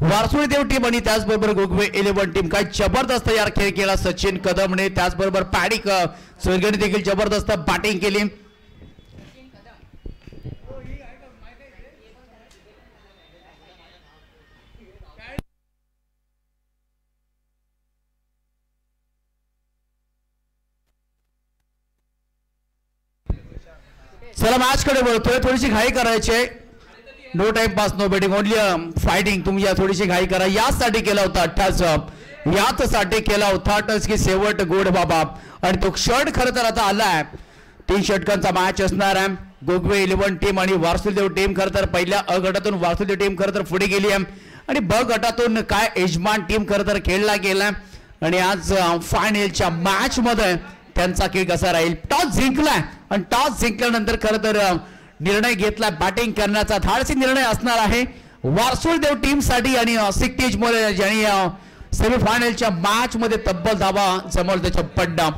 वारसुळीदेव team आणि त्याचबरोबर गोगवे 11 team काय जबरदस्त यार खेळ केला सचिन कदमने त्याचबरोबर पॅडिक सोयगणी देखील जबरदस्त बॅटिंग केली चला मॅच कडे वळतोय थोडीशी घाई करायची no time pass no batting only fighting तुम्ही या थोडीशी घाई करा यासाठी केला होता 88 यासाठी केला होता टच की शेवट गोड बाबा आणि तो षट खरं तर आता आलाय 3 षटकांचा मॅच असणार आहे गोगवे 11 टीम आणि वारसुलदेव टीम खरं तर पहिल्या अ गटातून वारसुलदेव टीम खरं तर पुढे गेली आहे आणि ब गटातून काय यजमान टीम खरं तर खेळला गेला आणि आज फायनलच्या मॅच मध्ये त्यांचा खेळ कसा राहील टॉस जिंकलाय आणि टॉस जिंकल्यानंतर खरं तर निर्णय घेतला बॅटिंग करण्याचा धाडसी निर्णय असणार आहे वारसुळदेव टीम साठी आणि सिक्तीज मोरे ज्यांनी सेमीफायनलच्या मॅच मध्ये तब्बल धावा जमवला त्याच्या पड्डा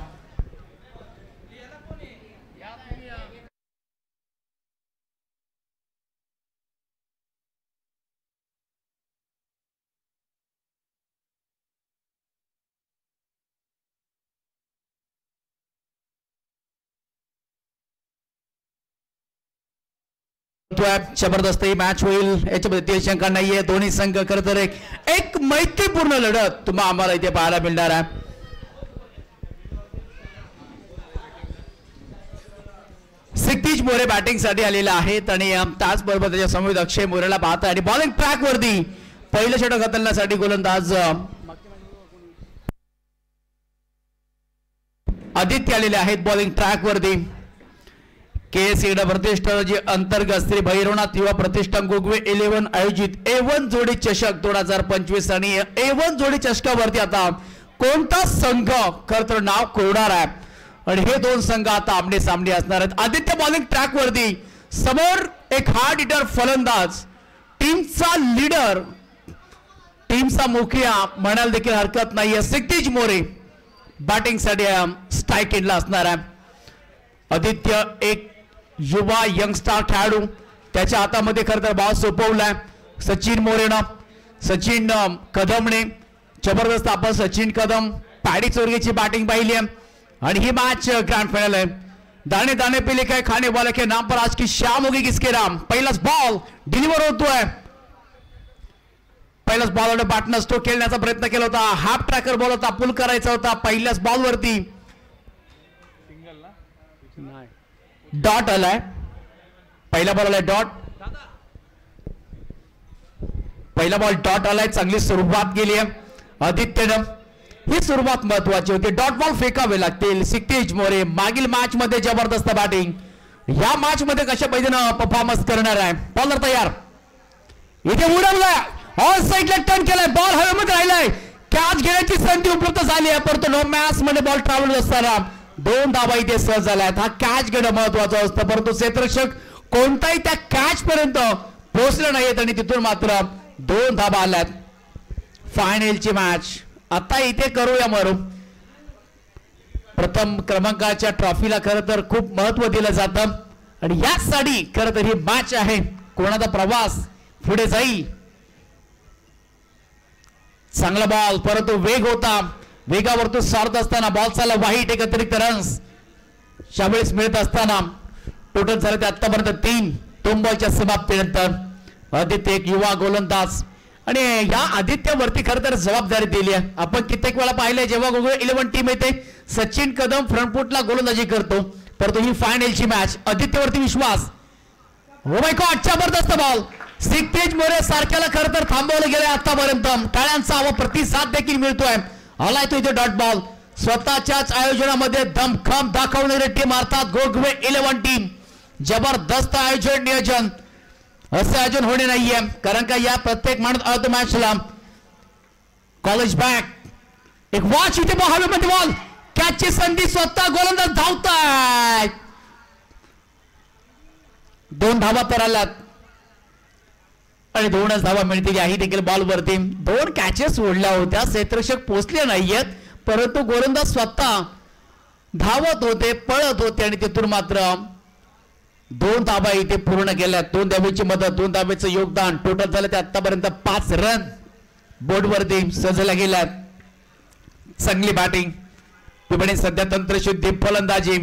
जबरदस्त ही मॅच होईल याच्यामध्ये तीन शंका नाहीये दोन्ही संघ खरं तर एक मैत्रीपूर्ण लढत तुम्हाला आम्हाला इथे पाहायला मिळणार आहे सिक्तीज मोरे बॅटिंग साठी आलेला आहेत आणि त्याचबरोबर त्याच्या समोर अक्षय मोरेला पाहता आणि बॉलिंग ट्रॅक वरती पहिलं षटक हाताळण्यासाठी गोलंदाज आदित्य आलेले आहेत बॉलिंग ट्रॅक वरती केएससी प्रतिष्ठान जे अंतर्गत श्री भैरवनाथ युवा प्रतिष्ठान गोगवे 11 आयोजित A1 जोडी चषक 2025 आणि A1 जोडी चषकावरती आता कोणता संघ खरं तर नाव कोरणार आहे आणि हे दोन संघ आता आमने सामने असणार आहेत आदित्य बॉलिंग ट्रॅक वरती समोर एक हार्ड हिटर फलंदाज टीमचा लीडर टीमचा मुखिया म्हणायला देखील हरकत नाहीये सिक्तीज मोरे बॅटिंग साठी स्ट्राईक एंडला असणार आहे आदित्य एक युवा यंगस्टार खेळाडू त्याच्या हातामध्ये खरं तर बॉल सोपवलाय सचिन मोरेनं सचिन कदमने जबरदस्त आपण सचिन कदम पॅडी चोरगेची बॅटिंग पाहिली आहे आणि ही मॅच ग्रँड फायनल आहे दाने दाने पे लिखा है खाने वाले के नाम पर आज की शाम होगी किसके नाम पहिलाच बॉल डिलिव्हर होतोय पहिलाच बॉल बॅटनं स्ट्रोक खेळण्याचा प्रयत्न केला होता हाफ ट्रॅकर बॉल होता पुल करायचा होता पहिल्याच बॉल वरती डॉट आलाय पहिला बॉल आलाय डॉट पहिला बॉल डॉट आलाय चांगली सुरुवात केली आहे आदित्यनं ही सुरुवात महत्वाची होती डॉट बॉल फेकावे लागतील सिक्तीज मोरे मागील मॅच मध्ये जबरदस्त बॅटिंग या मॅच मध्ये कशा पद्धतीनं परफॉर्मन्स करणार आहे बॉलर तयार इथे उडवलाय ऑल साइडला टर्न केलाय बॉल हवेमध्ये राहिलाय कॅच घेण्याची संधी उपलब्ध झाली आहे परंतु नो मॅच मध्ये बॉल ट्रॅव्हल असताना 2 धावा इथे सहज झाल्यात हा कॅच घेणं महत्वाचं असतं परंतु क्षेत्ररक्षक कोणताही त्या कॅच पर्यंत पोहोचले नाहीत आणि तिथून मात्र 2 धावा आल्यात फायनलची मॅच आता इथे करूया मरू प्रथम क्रमांकाच्या ट्रॉफीला खरं तर खूप महत्व दिलं जातं आणि यासाठी खरं तर ही मॅच आहे कोणाचा प्रवास पुढे जाईल चांगला बॉल परंतु वेग होता वेगावरतून सारत असताना बॉल चालला वाईट एक अतिरिक्त रन्स शावेळेस मिळत असताना टोटल झाले ते आतापर्यंत 3 बॉलच्या समाप्तीनंतर आदित्य एक युवा गोलंदाज आणि या आदित्यवरती खरं तर जबाबदारी दिली आहे आपण कित्येक वेळा पाहिलंय जेव्हा गोगवे 11 टीम येते सचिन कदम फ्रंटफुटला गोलंदाजी करतो परंतु ही फायनलची मॅच आदित्यवरती विश्वास हो माय गॉड जबरदस्त बॉल सिक्तीज मोरे सारख्याला खरं तर थांबवलं गेलंय आतापर्यंत टाळ्यांचा व प्रतिसाद देखील मिळतोय आलाय तो इथे डॉट बॉल स्वतःच्याच आयोजनामध्ये दमखम दाखवणारी टीम अर्थात गोगवे 11 टीम जबरदस्त आयोजन नियोजन असे आयोजन होणे नाहीये कारण का या प्रत्येक अर्ध मॅचला कॉलेज बॅक एक वॉच इथे हवेमध्ये बॉल कॅचची संधी स्वतः गोलंदाज धावताय 2 धावा तर आल्यात आणि 2च धावा मिळतील याही देखील बॉल वरती 2 कॅचेस सोडल्या होत्या क्षेत्ररक्षक पोहोचले नाहीयेत परंतु गोलंदाज स्वतः धावत होते पळत होते आणि तिथून मात्र 2 धावा इथे पूर्ण केल्या 2 धावेची मदत 2 धावेचं योगदान टोटल झालं ते आतापर्यंत 5 रन बोर्डवरती सजवल्या गेल्या. चांगली बॅटिंग पिबणे सध्या तंत्रशुद्धी फलंदाजी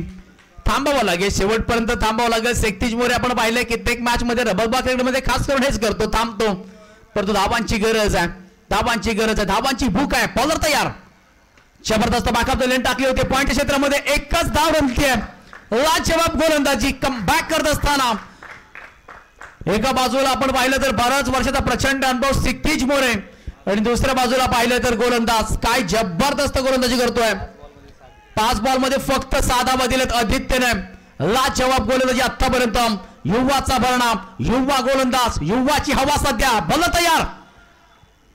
थांबावं लागेल शेवटपर्यंत थांबावं लागेल. क्षितिज मोरे आपण पाहिले कित्येक मॅच मध्ये रबरबॉल क्रिकेटमध्ये खास करून हेच करतो थांबतो परंतु धावांची गरज आहे धावांची गरज आहे धावांची भूक आहे. बॉलर तयार जबरदस्त बाकात लेन टाकली होती पॉइंट क्षेत्रामध्ये एकच धाव रमतीये. लाजवाब गोलंदाजी कमबॅक करत असताना एका बाजूला आपण पाहिलं तर बऱ्याच वर्षाचा प्रचंड अनुभव क्षितिज मोरे आणि दुसऱ्या बाजूला पाहिलं तर गोलंदाज काय जबरदस्त गोलंदाजी करतोय. 5 बॉल मध्ये फक्त 6 धावा दिलेत आदित्यने. लाजवाब गोलंदाजी आतापर्यंत युवाचा परिणाम युवा गोलंदाज युवाची हवा सध्या. बॉल तयार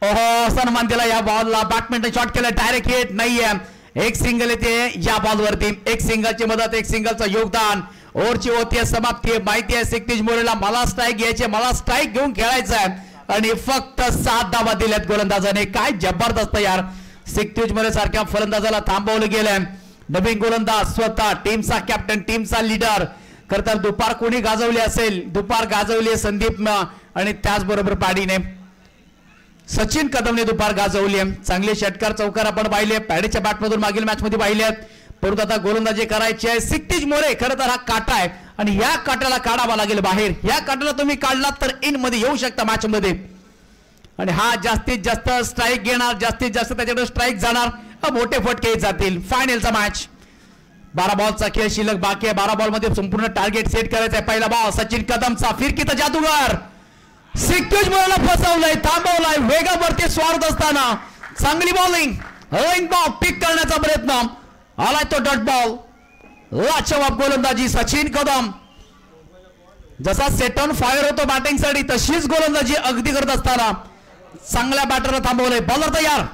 ओहो सन्मान दिला या बॉलला. बॅटमॅनने शॉट केला डायरेक्ट हिट नाहीये. एक सिंगल येते या बॉलवरती एक सिंगलची मदत एक सिंगलचं योगदान. ओव्हरची होती समाप्ती. माहिती आहे क्षितिज मोरेला मला स्ट्राईक घ्यायचे मला स्ट्राईक घेऊन खेळायचं आहे आणि फक्त 7 धावा दिल्यात गोलंदाजाने. काय जबरदस्त यार. क्षितिज मोरे सारख्या फलंदाजाला थांबवलं गेलंय. नवीन गोलंदाज स्वतः टीमचा कॅप्टन टीमचा लीडर. खरं तर दुपार कोणी गाजवली असेल दुपार गाजवली संदीप आणि त्याचबरोबर पाडीने सचिन कदमने दुपार गाजवली. चांगले षटकार चौकार आपण पाहिले पॅडीच्या बॅटमधून मागील मॅच मध्ये पाहिलेत परंतु आता गोलंदाजी करायची आहे. क्षितिज मोरे खरं तर हा काटा आहे आणि या काट्याला काढावा लागेल बाहेर. या काट्याला तुम्ही काढलात तर इन मध्ये येऊ शकता मॅच मध्ये आणि हा जास्तीत जास्त स्ट्राईक घेणार जास्तीत जास्त त्याच्याकडे स्ट्राईक जाणार मोठे फटके जातील. फायनलचा मॅच 12 बॉलचा खेळ शिल्लक बाकी आहे. 12 बॉल मध्ये संपूर्ण टार्गेट सेट करायचा आहे. पहिला बॉल सचिन कदमचा फिरकीचा जादूगार क्षितिज मोरेला फसवलंय थांबवलाय वेगावरती स्वारत असताना चांगली बॉलिंग रनिंग बॉल पिक करण्याचा प्रयत्न आलाय तो डॉट बॉल. लाजवाब गोलंदाजी सचिन कदम जसा सेट ऑन फायर होतो बॅटिंग साठी तशीच गोलंदाजी अगदी करत असताना चांगल्या बॅटरला थांबवलंय. बॉलर तयार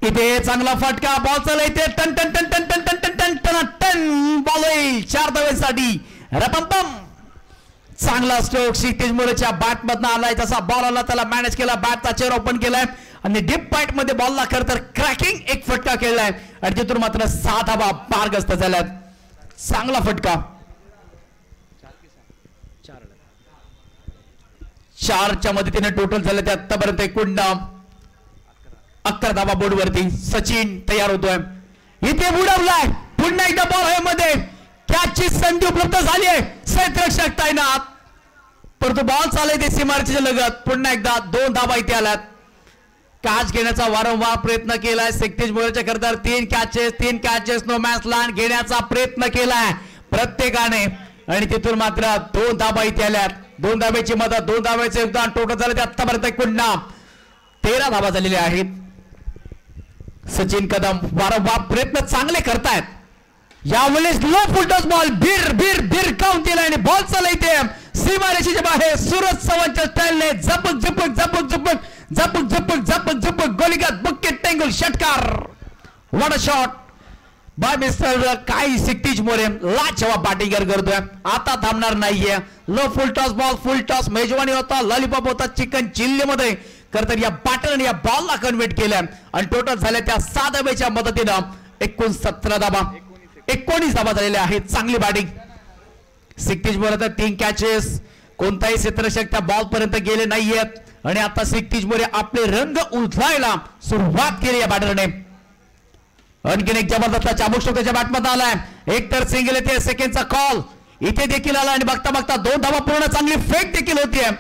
इथे चांगला फटका बॉल चालला इथे टन टन टन टन टन टन टन टन टन बॉल 4 धावेसाठी रपंपम. चांगला स्ट्रोक क्षितिज मोरेच्या बॅट मधनं आलाय तसा बॉल आला त्याला मॅनेज केला बॅटचा चेअर ओपन केलाय आणि डीप पॉइंट मध्ये बॉलला खरं तर क्रॅकिंग एक फटका खेळलाय आणि तिथून मात्र 7 धावा पारगस्त झाल्यात. चांगला फटका 4च्या मदतीने टोटल झाले ते आतापर्यंत एकूण 11 धावा बोर्डवरती. सचिन तयार होतोय इथे बुडवलाय पुन्हा एकदा बॉल आहे मध्ये कॅचची संधी उपलब्ध झाली आहे. क्षेत्ररक्षक तैनात परंतु बॉल चालते सीमारेषेच्या लगत. पुन्हा एकदा 2 धावा इथे आल्यात. कॅच घेण्याचा वारंवार प्रयत्न केलाय क्षितिज मोरेच्या करता 3 कॅचेस नो मॅच लँड घेण्याचा प्रयत्न केलाय प्रत्येकाने आणि तिथून मात्र 2 धावा इथे आल्यात. 2 धावेची मदत 2 धावेचे योगदान टोटल झाले ते आतापर्यंत पुन्हा 13 धावा झालेल्या आहेत. सचिन कदम वारंवार प्रयत्न चांगले करतायत. यावेळेस लो फुलटॉस बॉल भीर भीर भीर काउंट केला आणि बॉल चालते सीमारेषेच्या बाहेर. सूरज चव्हाणच्या स्टाईलने झपक झपक झपक झपक झपक झपक झपक झपक गोलीगत बुकेट टेंगल षटकार. What a shot bye mister काय क्षितिज मोरे लाजवाब बॅटिंग करतोय. आता थांबणार नाहीये. लो फुल टॉस बॉल फुल टॉस मेजवानी होता लॉलीपॉप होता चिकन चिल्ली मध्ये करतर या बॅटरने या बॉलला कन्व्हर्ट केलं आणि टोटल झाल्या त्या 7 धावेच्या मदतीनं एकूण 17 धावा 19 धावा झालेल्या आहेत. चांगली बॅटिंग क्षितिज मोरे तर 3 कॅचेस कोणताही क्षेत्ररक्षक त्या बॉल पर्यंत गेले नाहीयेत आणि आता क्षितिज मोरे आपले रंग उधळायला सुरुवात केली या बॅटरने. आणखीन एक जबरदस्त चाबूक स्ट्रोक त्याच्या बॅटमध्ये आलाय. एक तर सिंगल येते सेकंडचा कॉल इथे देखील आला आणि बघता बघता 2 धावा पूर्ण चांगली फेक देखील होतीये.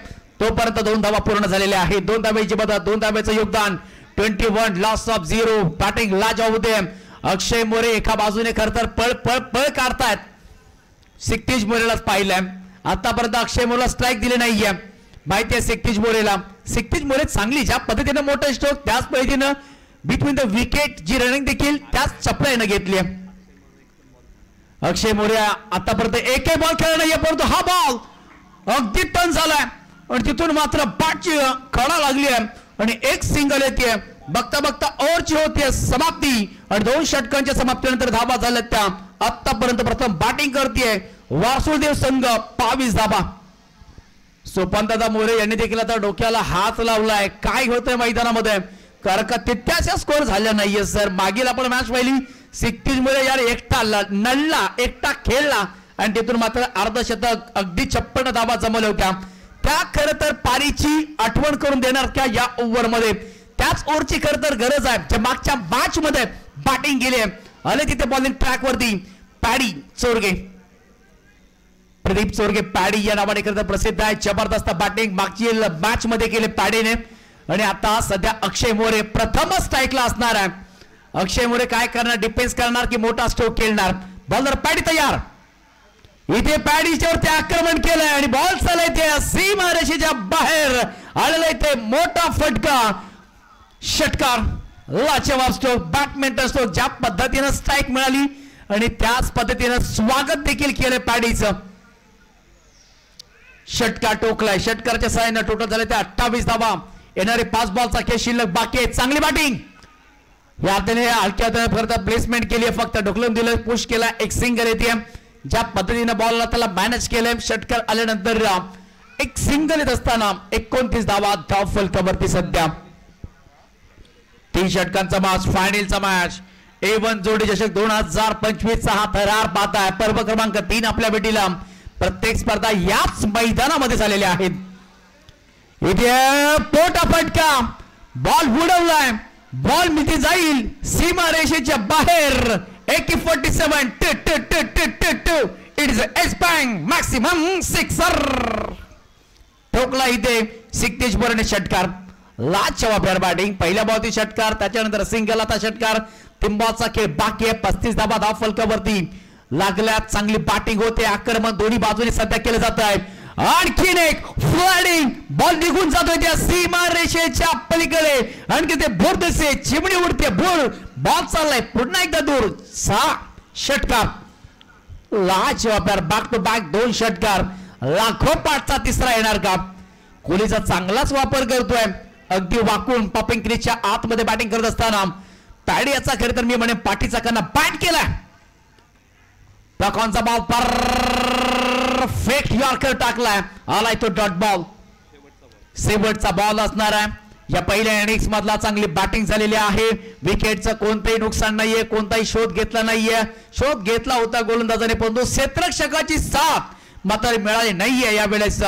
तोपर्यंत 2 धावा पूर्ण झालेल्या आहेत. 2 धावेची मदत 2 धावेचं योगदान 21 लॉस ऑफ 0. बॅटिंग लाजवाब होते. अक्षय मोरे एका बाजूने खरं तर पळ पळ पळ काढतायत. क्षितिज मोरेलाच पाहिलंय आतापर्यंत अक्षय मोरेला स्ट्राईक दिले नाहीये. माहिती आहे क्षितिज मोरेला क्षितिज मोरे चांगली ज्या पद्धतीने मोठं स्ट्रोक त्याच पद्धतीनं बिटवीन द विकेट जी रनिंग देखील त्याच चपळाईनं घेतली. अक्षय मोरे आतापर्यंत एकही बॉल खेळला नाहीये परंतु हा बॉल अगदी टन झालाय आणि तिथून मात्र बॅटची कडा लागली आहे आणि एक सिंगल येते. बघता बघता ओव्हरची होते समाप्ती आणि 2 षटकांच्या समाप्तीनंतर धावा झाल्यात त्या. आतापर्यंत प्रथम बॅटिंग करतेय वासुदेव संघ 22 धावा. सोपानदादा मोरे यांनी देखील आता डोक्याला हात लावलाय. काय होतंय मैदानामध्ये कारण का तितक्याशा स्कोर झाल्या नाहीये सर. मागील आपण मॅच पाहिली क्षितिज मोरे यार एकटा नडला एकटा खेळला आणि तिथून मात्र अर्धशतक अगदी 56 धावा जमवल्या होत्या. त्या खरं तर पारीची आठवण करून देणार का या ओव्हर मध्ये त्याच ओव्हरची खरं तर गरज आहे जे मागच्या मॅच मध्ये बॅटिंग केली आले तिथे बॉलिंग ट्रॅक वरती पॅडी चोरगे प्रदीप चोरगे पॅडी या नावाने खरं तर प्रसिद्ध आहे जबरदस्त बॅटिंग मागची मॅच मध्ये केले पॅडीने आणि आता सध्या अक्षय मोरे प्रथमच स्ट्राईकला असणार आहे अक्षय मोरे काय करणार डिफेन्स करणार की मोठा स्ट्रोक खेळणार बॉलर पॅडी तयार इथे पॅडीच्यावरती आक्रमण केलंय आणि बॉल चाललाय ते सीमा रेषेच्या बाहेर आलेला इथे मोठा फटका षटकार लाजवाब स्ट्रोक बॅडमिंटन स्ट्रोक ज्या पद्धतीने स्ट्राईक मिळाली आणि त्याच पद्धतीने स्वागत देखील केलं पॅडीचं षटकार टोकलाय षटकारच्या सहाय्याने टोटल झाले ते 28 धावा येणारे 5 बॉलचा खेळ शिल्लक बाकी आहे चांगली बॅटिंग या त्याने हलक्या प्लेसमेंट केली आहे फक्त ढकलून दिलं पुश केला एक सिंगल येते ज्या पद्धतीने बॉलला त्याला मॅनेज केलंय षटकार आल्यानंतर एक सिंगल येत असताना 29 धावा धाव फलकावरती सध्या 3 षटकांचा मॅच फायनलचा मॅच A1 जोडी चषक 2025 चा हा थरार पाहत आहे पर्व क्रमांक 3 आपल्या भेटीला प्रत्येक स्पर्धा याच मैदानामध्ये झालेल्या आहेत इथे पोटा फटका बॉल उडवलाय बॉल मिती जाईल सीमा रेषेच्या बाहेर AK-47 इट इज एस्पॅंग मॅक्सिमम सिक्सर ठोकला इथे सिग्नेश बोरने षटकार लाजवाब बॅटिंग पहिल्या बॉलची षटकार त्याच्यानंतर सिंगल आता षटकार तिंबाचा खेळ बाकी आहे 35 धावा धाव फलकावरती लागल्या चांगली बॅटिंग होते आक्रमण दोन्ही बाजूने सध्या केलं जात आहे आणखीन एक फ्लाइंग बॉल निघून जातोय त्या सीमा रेषेच्या पलीकडे आणखी ते बोर्डसे चिमणी उडते बोल बॉल चाललाय पुन्हा एकदा दूर 6 षटकार लाजवाब बॅक टू बॅक 2 षटकार लाखो पाठचा तिसरा येणार का कोहलीचा चांगलाच वापर करतोय अगदी वाकून पॉपिंग क्रीजच्या आतमध्ये बॅटिंग करत असताना पॅडी याचा खरं तर मी म्हणे पाठीचा कन्ना बॅट केला प्रकॉनचा बॉल परफेक्ट यॉर्कर टाकलाय आलाय तो डॉट बॉल शेवटचा बॉल असणार आहे या पहिल्या इनिंग्स मधला चांगली बॅटिंग झालेली आहे विकेटचं कोणतेही नुकसान नाहीये कोणताही शोध घेतला नाहीये शोध घेतला होता गोलंदाजाने परंतु क्षेत्ररक्षकाची साथ मात्र मिळाली नाहीये यावेळेस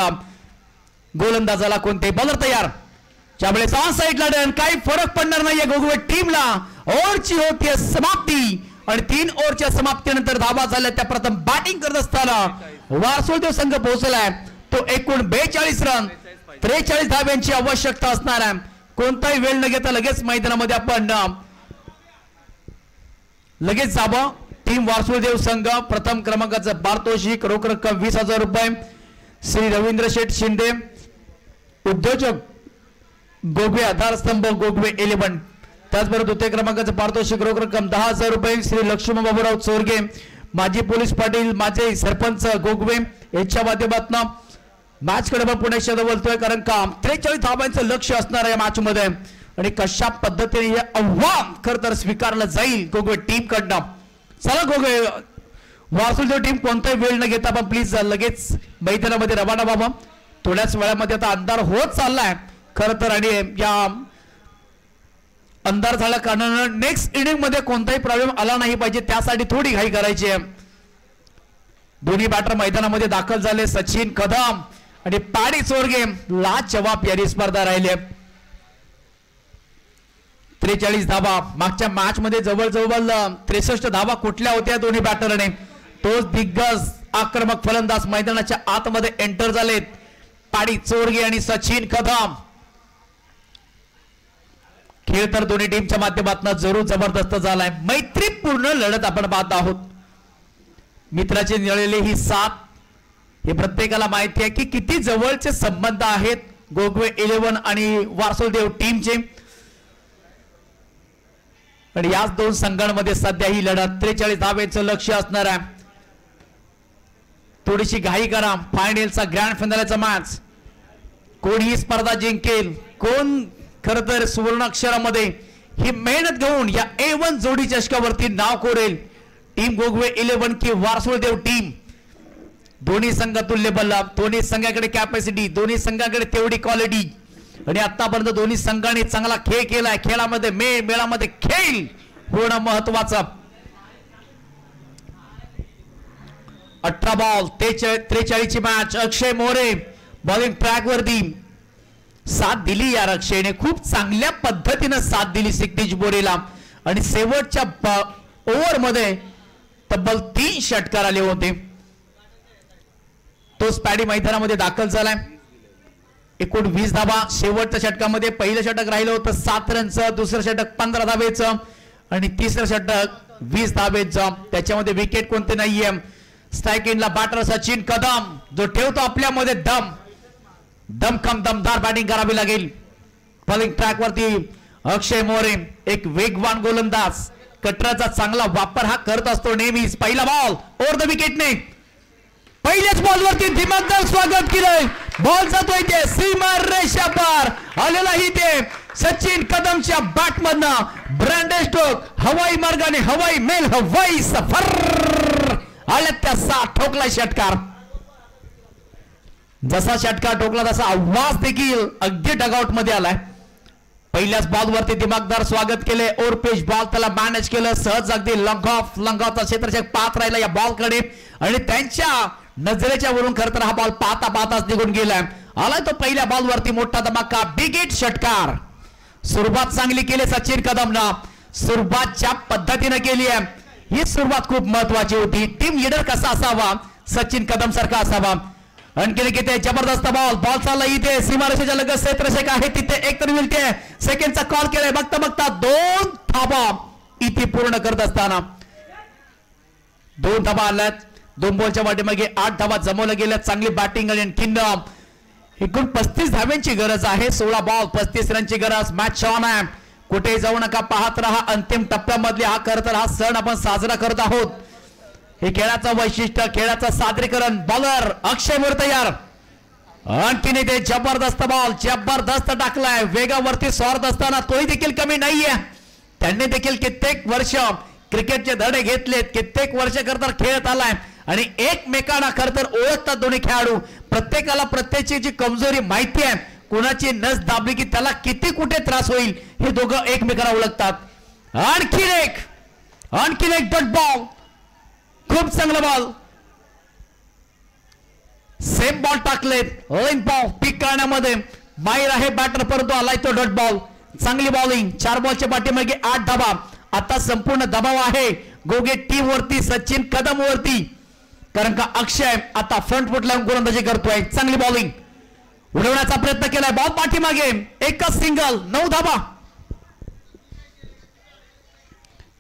गोलंदाजाला कोणतेही बॉलर तयार त्यावेळेस ऑन साइडला डन काही फरक पडणार नाहीये गोगवे टीमला ओव्हरची होतीये समाप्ती आणि 3 ओव्हरच्या समाप्तीनंतर धावा झाल्या त्या प्रथम बॅटिंग करत असताना वारसोलदेव संघ पोहोचलाय तो एकूण 42 रन 43 धाव्यांची आवश्यकता असणार आहे कोणताही वेळ न घेता लगेच मैदानामध्ये आपण लगेच जावं टीम वारसोलदेव संघ प्रथम क्रमांकाचं पारितोषिक रोख रक्कम 20,000 रुपये श्री रवींद्र शेठ शिंदे उद्योजक गोगवे आधारस्तंभ गोगवे 11 त्याचबरोबर द्वितीय क्रमांकाचं पारितोषिक रोख रक्कम 10,000 रुपये श्री लक्ष्मण बाबूराव चोरगे माजी पोलीस पाटील माजी सरपंच गोगवे यांच्या माध्यमातून मॅच कडे पुणे शब्द बोलतोय कारण का 43 धावांचं लक्ष असणार आहे मॅच मध्ये आणि कशा पद्धतीने हे आव्हान खरं तर स्वीकारलं जाईल गोगवे टीम कडनं चला गोगवे वारसोलदेव टीम कोणताही वेळ न घेता पण प्लीज लगेच मैदानामध्ये रवाना व्हावं थोड्याच वेळामध्ये आता अंधार होत चाललाय खरं तर आणि या अंधार झाल्या कारणाने नेक्स्ट इनिंग मध्ये कोणताही प्रॉब्लेम आला नाही पाहिजे त्यासाठी थोडी घाई करायची आहे दोन्ही बॅटर मैदानामध्ये दाखल झाले सचिन कदम आणि पॅडी चोरगे लाजवाब यारी स्पर्धा राहिले 43 धावा मागच्या मॅच मध्ये जवळजवळ 63 धावा कुठल्या होत्या दोन्ही बॅटरने तोच दिग्गज आक्रमक फलंदाज मैदानाच्या आतमध्ये एंटर झालेत पॅडी चोरगे आणि सचिन कदम खेळ तर दोन्ही टीमच्या माध्यमातून जरूर जबरदस्त झालाय मैत्रीपूर्ण लढत आपण पाहत आहोत मित्राचे मिळालेली ही साथ हे प्रत्येकाला माहिती आहे की किती जवळचे संबंध आहेत गोगवे 11 आणि वारसोलदेव टीमचे आणि याच 2 संघांमध्ये सध्या ही लढत 43 धावेचं लक्ष असणार आहे थोडीशी घाई करा फायनलचा ग्रँड फायनलचा मॅच कोण ही स्पर्धा जिंकेल कोण खरं तर सुवर्णाक्षरामध्ये ही मेहनत घेऊन या A1 जोडी चषकावरती नाव कोरेल टीम गोगवे 11 की वारसोलदेव टीम दोन्ही संघ तुल्यबल दोन्ही संघाकडे कॅपॅसिटी दोन्ही संघाकडे तेवढी क्वालिटी आणि आतापर्यंत दोन्ही संघांनी चांगला खेळ केलाय खेळामध्ये मेळामध्ये खेळ होणं महत्वाचं 18 बॉल 43 ची मॅच अक्षय मोरे बॉलिंग ट्रॅक वरती साथ दिली या रक्षेने, खूप चांगल्या पद्धतीने साथ दिली सिक्तीज मोरेला आणि शेवटच्या ओव्हर मध्ये तब्बल 3 षटकार आले होते. तोच पॅडी मैदानामध्ये दाखल झालाय. एकूण 20 धाबा शेवटच्या षटकामध्ये. पहिलं षटक राहिलं होतं 7 रनचं, दुसरं षटक 15 धाबेचं आणि तिसरं षटक 20 धाबेचं. त्याच्यामध्ये विकेट कोणते नाहीये. स्ट्राइक एंडला बॅटर सचिन कदम जो ठेवतो आपल्यामध्ये दमदार बॅटिंग करावी लागेल. बॉलिंग ट्रॅक वरती अक्षय मोरे एक वेगवान गोलंदाज, कटराचा चांगला वापर हा करत असतो नेहमीच. पहिला बॉल ओव्हर द विकेटने पहिल्याच बॉलवरती दिमागदार स्वागत केलंय. बॉल जातोय ते सीमा रेषा पार आलेला ही ते सचिन कदमच्या बॅट मधनं ब्रँडेड स्ट्रोक हवाई मार्गाने हवाई मेल हवाई सफर आल्या त्या 7 ठोकला षटकार. जसा षटकार ठोकला तसा आवाज देखील अगदी डगआउट मध्ये आलाय. पहिल्याच बॉलवरती दिमागदार स्वागत केले. ओव्हर पेज बॉल त्याला मॅनेज केलं सहज अगदी लंग ऑफचा क्षेत्ररक्षक पाहत राहिला या बॉलकडे आणि त्यांच्या नजरेच्या वरून खरं तर हा बॉल पाहताच निघून गेलाय. आलाय तो पहिल्या बॉलवरती मोठा धमाका बिग हिट षटकार. सुरुवात चांगली केली सचिन कदमनं, सुरुवात ज्या पद्धतीने केली आहे ही सुरुवात खूप महत्वाची होती. टीम लीडर कसा असावा, सचिन कदम सारखा असावा. आणखी किती जबरदस्त बॉल चालला इथे सीमारेषेच्या लगत क्षेत्ररक्षक आहे तिथे एक तरी मिळते. सेकंडचा कॉल केलाय. बघता 2 धाबा इथे पूर्ण करत असताना 2 धाबा आल्यात. 2 बॉलच्या वाटेमागे 8 धाबा जमवल्या गेल्या. चांगली बॅटिंग आणि आणखीन एकूण 35 धाब्यांची गरज आहे. 16 बॉल 35 रनची गरज. मॅच ऑन आहे. कुठे जाऊ नका, पाहत रहा. अंतिम टप्प्यामधले हा खरं तर हा सण आपण साजरा करत आहोत. हे खेळाचं वैशिष्ट्य, खेळाचं सादरीकरण. बॉलर अक्षय मोरे तयार. आणखीन ते जबरदस्त बॉल जबरदस्त टाकलाय. वेगावरती स्वार्थ असताना तोही देखील कमी नाहीये. त्यांनी देखील कित्येक वर्ष क्रिकेटचे धडे घेतलेत, कित्येक वर्ष करता खेळत आलाय आणि एकमेकांना खरं तर ओळखतात दोन्ही खेळाडू. प्रत्येकाला प्रत्येकाची जी कमजोरी माहिती आहे, कोणाची नस दाबली की त्याला किती कुठे त्रास होईल हे दोघं एकमेकांना ओळखतात. आणखीन एक डॉट बॉल, खूप चांगला बॉल. सेम बॉल टाकलेत. लाईन बॉल पिक करण्यामध्ये बाहेर आहे बॅटर, परंतु आलाय तो डॉट बॉल. चांगली बॉलिंग. 4 बॉलच्या पाठीमागे 8 धाबा. आता संपूर्ण दबाव आहे गोगे टीम वरती, सचिन कदम वरती, कारण का अक्षय आता फ्रंट फुट लावून गोलंदाजी करतोय. चांगली बॉलिंग उडवण्याचा प्रयत्न केलाय. बॉल पाठीमागे एकच सिंगल. 9 धाबा.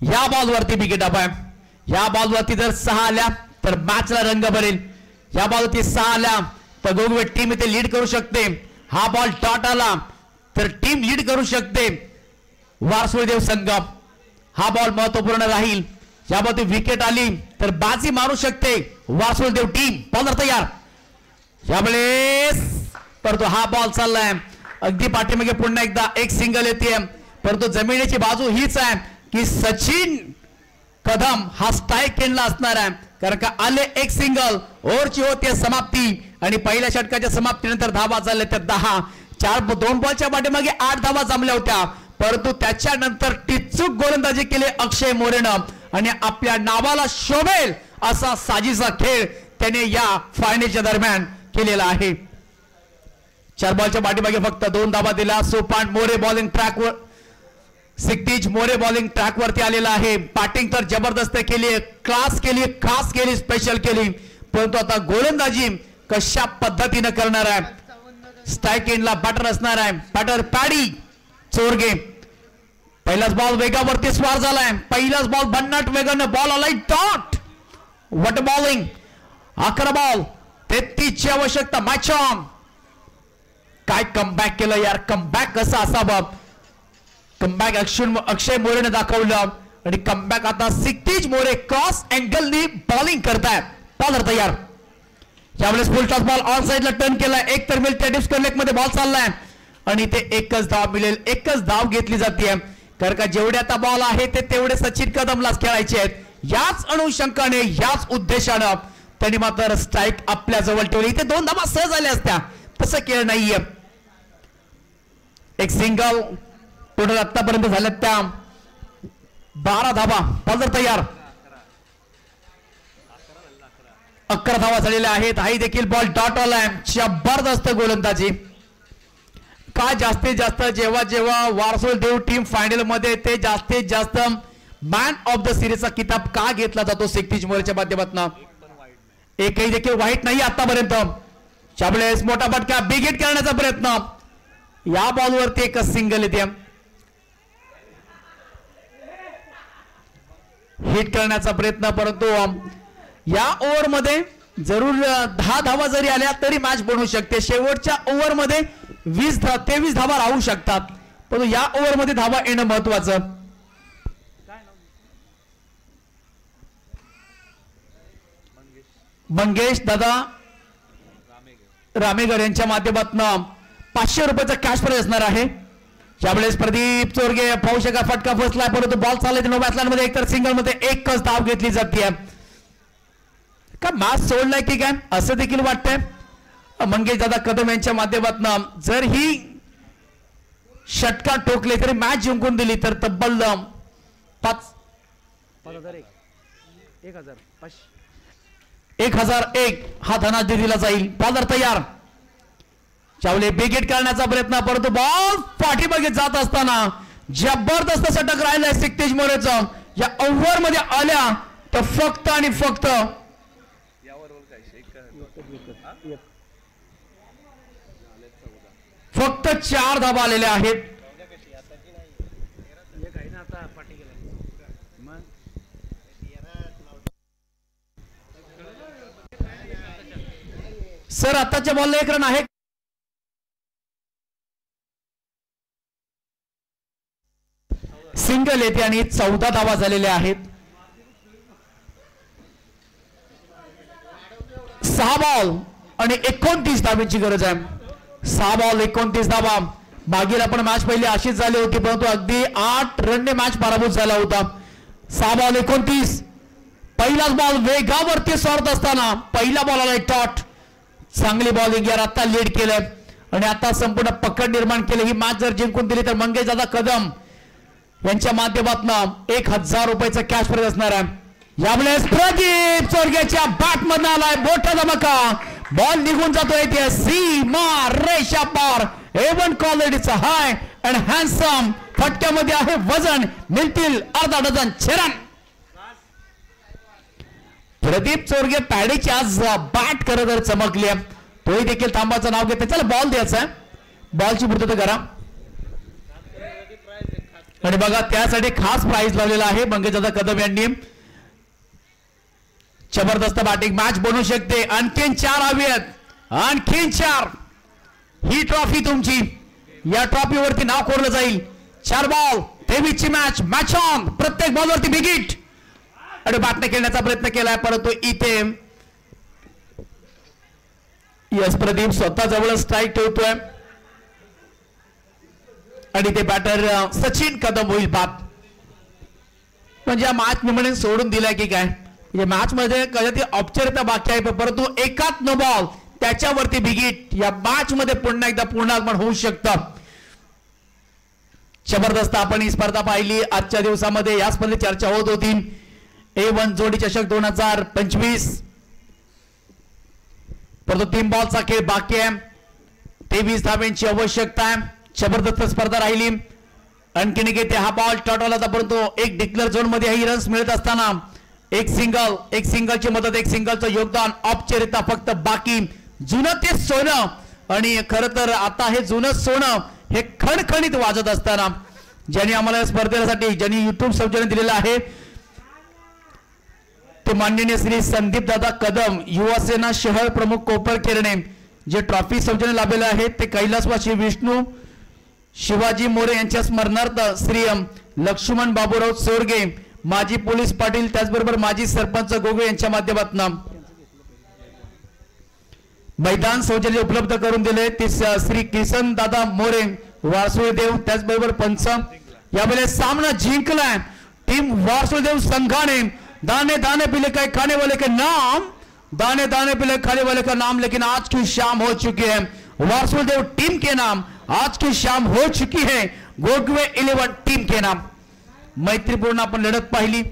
या बॉलवरती विकेट आहे. या बॉलवरती जर 6 आल्या तर मॅचला रंग भरेल. या बॉलवरती 6 आल्या तर गोगवे टीम इथे लीड करू शकते. हा बॉल डॉट आला तर टीम लीड करू शकते. वारसुळदेव संगम हा बॉल महत्वपूर्ण राहील. यामध्ये विकेट आली तर बाजी मारू शकते वारसुळदेव टीम. बॉलर तयार. यावेळेस परंतु हा बॉल चाललाय अगदी पाठीमागे. पुन्हा एकदा एक सिंगल येते, परंतु जमिनीची बाजू हीच आहे की सचिन कदम हा स्ट्राइक एंडला असणार आहे, कारण का आले एक सिंगल. ओव्हरची होते समाप्ती आणि पहिल्या षटकाच्या समाप्तीनंतर धावा झाल्या त्या 10. 2 बॉलच्या पाठीमागे 8 धावा जमल्या होत्या, परंतु त्याच्यानंतर टिचूक गोलंदाजी केली अक्षय मोरेनं आणि आपल्या नावाला शोभेल असा साजीचा खेळ त्याने या फायनलच्या दरम्यान केलेला आहे. 4 बॉलच्या पाठीमागे फक्त 2 धावा दिला. सोपान मोरे बॉलिंग ट्रॅकवर, सिक्तीज मोरे बॉलिंग ट्रॅक वरती आलेला आहे. बॅटिंग तर जबरदस्त केली, क्लास केली, खास केली, स्पेशल केली, परंतु आता गोलंदाजी कशा पद्धतीने करणार आहे. स्ट्राइक एंडला बॅटर असणार आहे. Batter Paddy Chorge. पहिलाच बॉल वेगावरती स्वार झालाय. पहिलाच बॉल भन्नाट वेगाने बॉल आलाय डॉट. What bowling. 11 बॉल 33 ची आवश्यकता. Match on. काय कमबॅक केलं यार. कमबॅक कसा असावा. कमबॅक अक्षय मोरेने दाखवलं आणि कमबॅक आता सिक्तीज मोरे क्रॉस अँगलनी बॉलिंग करतायत. बॉलर तयार. यावेळेस फुल टॉस बॉल ऑन साइडला टर्न केलाय. एक तर मिळते डिस्कन लेग मध्ये बॉल चाललाय आणि ते एकच धाव मिळेल. एकच धाव घेतली जाते, कारण का जेवढे आता बॉल आहे ते तेवढे सचिन कदमलाच खेळायचे आहेत. याच अनुषंगाने याच उद्देशानं त्यांनी मात्र स्ट्राइक आपल्या जवळ ठेवली. इथे 2 धावा सहज आल्या असत्या, तसं केलं नाहीये. एक सिंगल टोटल आतापर्यंत झाल्यात त्या 12 धावा. बॉलर तयार. 11 धावा झालेल्या आहेत. हाही देखील बॉल डॉट ऑल आहे. जबरदस्त गोलंदाजी. काय जास्तीत जास्त जेव्हा जेव्हा वारसोल देव टीम फायनल मध्ये येते जास्तीत जास्त मॅन ऑफ द सिरीजचा किताब का घेतला जातो सिक्तीज मोरेच्या माध्यमातून. एकही देखील वाईट नाही आतापर्यंत. त्यावेळेस मोठा फटका बिग हिट करण्याचा प्रयत्न. या बॉलवरती एक सिंगल येते. हिट करण्याचा प्रयत्न परंतु या ओव्हर मध्ये जरूर 10 धावा जरी आल्या तरी मॅच बनवू शकते. शेवटच्या ओव्हर मध्ये 23 धावा राहू शकतात परंतु या ओव्हर मध्ये धावा येणं महत्वाचं. मंगेश दादा रामेगर यांच्या माध्यमातून 500 रुपयाचा कॅश प्राइज असणार आहे. त्यावेळेस प्रदीप चोरगे पाहू शका फटका फसलाय परंतु बॉल चाललाय नो बॅट्समॅन मध्ये एकतर सिंगल मध्ये एकच धाव घेतली जाते. का मॅच सोडलाय की काय असं देखील वाटतंय. मंगेश दादा कदम यांच्या माध्यमातून जर ही षटकार ठोकले तरी मॅच जिंकून दिली तर तब्बल 1001 हा धनादेश दिला जाईल. बॉलर तयार. चावले बिग हिट करण्याचा प्रयत्न परंतु बॉल पाठीमागे जात असताना जबरदस्त षटक राहिलाय सिक्तीज मोरेचा. या ओव्हर मध्ये आल्या तर फक्त आणि फक्त फक्त 4 धावा आलेल्या आहेत. सर आताच्या बॉलला 1 रन आहे. सिंगल येते आणि 14 धावा झालेल्या आहेत. 6 बॉल आणि 29 धावांची गरज आहे. 6 बॉल 29 धावा. मागील आपण मॅच पहिली अशीच झाली होती परंतु अगदी 8 रनने मॅच पराभूत झाला होता. 6 बॉल 29. पहिलाच बॉल वेगावरती सोडत असताना पहिला बॉलला डॉट. चांगली बॉलिंग यार आता लीड केलं आणि आता संपूर्ण पकड निर्माण केलं. ही मॅच जर जिंकून दिली तर मंगेश दादा कदम यांच्या माध्यमातून 1000 रुपयाचा कॅश प्राइज असणार आहे. यावेळेस प्रदीप चोरगेच्या बॅट मधून आलाय मोठा धमाका. बॉल निघून जातोय ते सीमा रेषा पार. एवन क्वालिटीचा हाय अँड हँडसम. फटक्यामध्ये आहे वजन. मिळतील अर्धा डझन 6 रन. प्रदीप चोरगे पॅडीची आज बॅट करत तर चमकली. तोही देखील थांबाचं नाव घेते. चला बॉल द्यायचा. बॉलची पूर्तता करा आणि बघा त्यासाठी खास प्राइज लावलेला आहे मंगेश दादा कदम यांनी. जबरदस्त बॅटिंग. मॅच बनवू शकते. आणखीन 4 हवी आहेत. आणखीन 4. ही ट्रॉफी तुमची. या ट्रॉफीवरती नाव कोरलं जाईल. 4 बॉल 23 ची मॅच. Match on. प्रत्येक बॉलवरती बिग हिट आणि बॅटने खेळण्याचा प्रयत्न केलाय परंतु इथे यस प्रदीप स्वतः जवळ स्ट्राईक ठेवतोय आणि ते बॅटर सचिन कदम होईल बाद. म्हणजे या मॅच निमणे सोडून दिलाय की काय. या मॅच मध्ये कदाचित औपचारिकता बाकी आहे परंतु एकाच नो बॉल त्याच्यावरती बिग हिट. या मॅच मध्ये पुन्हा एकदा पूर्णागमन होऊ शकतं. जबरदस्त आपण ही स्पर्धा पाहिली. आजच्या दिवसामध्ये या स्पर्धेत चर्चा होत होती. A1 जोडी चषक 2025 परंतु 3 बॉलचा खेळ बाकी आहे. 23 धावांची आवश्यकता आहे. जबरदस्त स्पर्धा राहिली. आणखीन घेते हा बॉल टॉटॉल होता परंतु एक डिक्लेअर झोन मध्ये ही रन्स मिळत असताना एक सिंगलची मदत. एक सिंगलचं योगदान. औपचारिकता फक्त बाकी. जुनं ते सोनं आणि खरं तर आता हे जुनं सोनं हे खणखणीत वाजत असताना ज्यांनी आम्हाला स्पर्धेसाठी ज्यांनी युट्यूब सौजन्य दिलेलं आहे ते माननीय श्री संदीप दादा कदम युवासेना शहर प्रमुख कोपर केरणे. जे ट्रॉफी सौजन्य लाभलेले आहेत ते कैलासवासी विष्णू शिवाजी मोरे यांच्या स्मरणार्थ श्री लक्ष्मण बाबूराव चोरगे माजी पोलीस पाटील त्याचबरोबर माजी सरपंच गोगोळे यांच्या माध्यमातून मैदान सौजन्य उपलब्ध करून दिले. ते श्री किसन दादा मोरे वारसुळदेव त्याचबरोबर पंच. यावेळेस सामना जिंकलाय टीम वारसुळदेव संघाने. दाने दाने पिले के खाने वाले के नाम. दाने दाने पिले खाने वाले का नाम. लेकिन आज की शाम हो चुकी है वारसुलदेव टीम के नाम. आज की शाम हो चुकी है गोगवे 11 टीम के नाम. मैत्रीपूर्ण आपण लढत पाहिली.